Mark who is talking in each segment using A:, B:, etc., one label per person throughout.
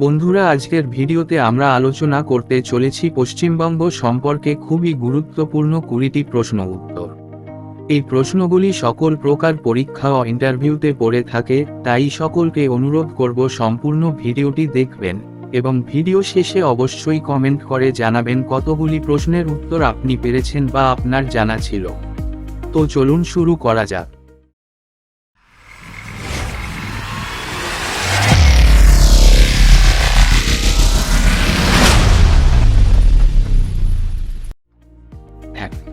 A: বন্ধুরা, আজকের ভিডিওতে আমরা আলোচনা করতে চলেছি পশ্চিমবঙ্গ সম্পর্কে খুবই গুরুত্বপূর্ণ 20টি প্রশ্ন উত্তর। এই প্রশ্নগুলি সকল প্রকার পরীক্ষা ও ইন্টারভিউতে পড়ে থাকে, তাই সকলকে অনুরোধ করব সম্পূর্ণ ভিডিওটি দেখবেন এবং ভিডিও শেষে অবশ্যই কমেন্ট করে জানাবেন কতগুলি প্রশ্নের উত্তর আপনি পেরেছেন বা আপনার জানা ছিল। তো চলুন শুরু করা যাক।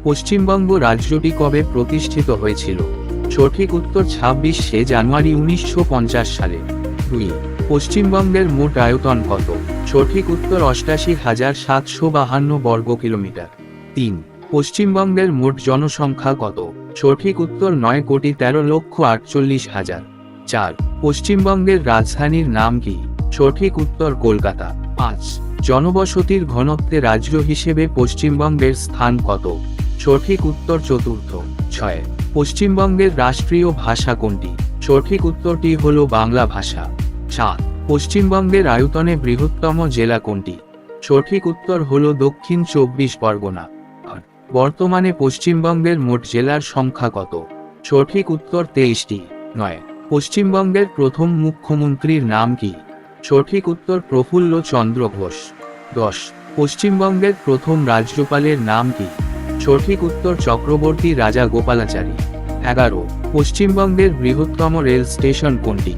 A: পশ্চিমবঙ্গ রাজ্যটি কবে প্রতিষ্ঠিত হয়েছিল? সঠিক উত্তর 26শে জানুয়ারি 1950 সালে। 2. পশ্চিমবঙ্গের মোট আয়তন কত? সঠিক উত্তর 88,752 বর্গ কিলোমিটার। 3. পশ্চিমবঙ্গের মোট জনসংখ্যা কত? সঠিক উত্তর 9,13,48,000। 4. পশ্চিমবঙ্গের রাজধানীর নাম কি? সঠিক উত্তর কলকাতা। 5. জনবসতির ঘনত্বে রাজ্য হিসেবে পশ্চিমবঙ্গের স্থান কত? সঠিক উত্তর চতুর্থ। 6. পশ্চিমবঙ্গের রাষ্ট্রীয় ভাষা কোনটি? সঠিক উত্তরটি হল বাংলা ভাষা। 7. পশ্চিমবঙ্গের আয়তনে বৃহত্তম জেলা কোনটি? সঠিক উত্তর হল দক্ষিণ 24 পরগনা। বর্তমানে পশ্চিমবঙ্গের মোট জেলার সংখ্যা কত? সঠিক উত্তর 23টি। 9. পশ্চিমবঙ্গের প্রথম মুখ্যমন্ত্রীর নাম কি? সঠিক উত্তর প্রফুল্ল চন্দ্র ঘোষ। 10. পশ্চিমবঙ্গের প্রথম রাজ্যপালের নাম কি? সঠিক উত্তর চক্রবর্তী রাজা গোপালাচারী। 11. পশ্চিমবঙ্গের বৃহত্তম রেল স্টেশন কোনটি?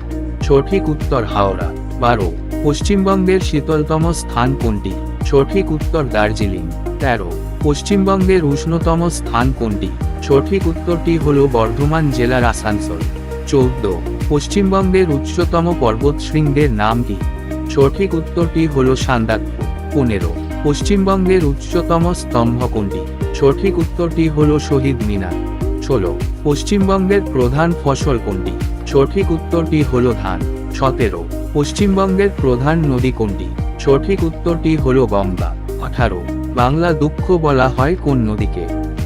A: সঠিক উত্তর হাওড়া। 12. পশ্চিমবঙ্গের শীতলতম স্থান কোনটি? সঠিক উত্তর দার্জিলিং। 13. পশ্চিমবঙ্গের উষ্ণতম স্থান কোনটি? সঠিক উত্তরটি হল বর্ধমান জেলার আসানসোল। 14. পশ্চিমবঙ্গের উচ্চতম পর্বতশৃঙ্গের নাম কি? সঠিক উত্তরটি হল সান্দাকফু। 15. পশ্চিমবঙ্গের উচ্চতম স্তম্ভ কোনটি? সঠিক উত্তরটি হল শহীদ মিনার। 16. পশ্চিমবঙ্গের প্রধান ফসল কোনটি? সঠিক উত্তরটি হল ধান। 17. পশ্চিমবঙ্গের প্রধান নদী কোনটি? সঠিক উত্তরটি হল গঙ্গা। 18. বাংলা দুঃখ বলা হয় কোন নদীকে?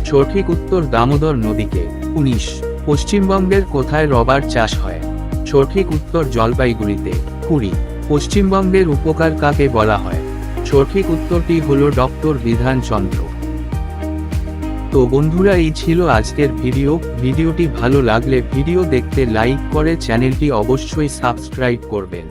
A: সঠিক উত্তর দামোদর নদীকে। 19. পশ্চিমবঙ্গের কোথায় রবার চাষ হয়? সঠিক উত্তর জলপাইগুড়িতে। 20. পশ্চিমবঙ্গের উপকার কাকে বলা হয়? সঠিক উত্তরটি হল ডক্টর বিধানচন্দ্র। তো বন্ধুরা, এই ছিল আজকের ভিডিওটি ভালো লাগলে ভিডিও দেখতে লাইক করে চ্যানেলটি অবশ্যই সাবস্ক্রাইব করবেন।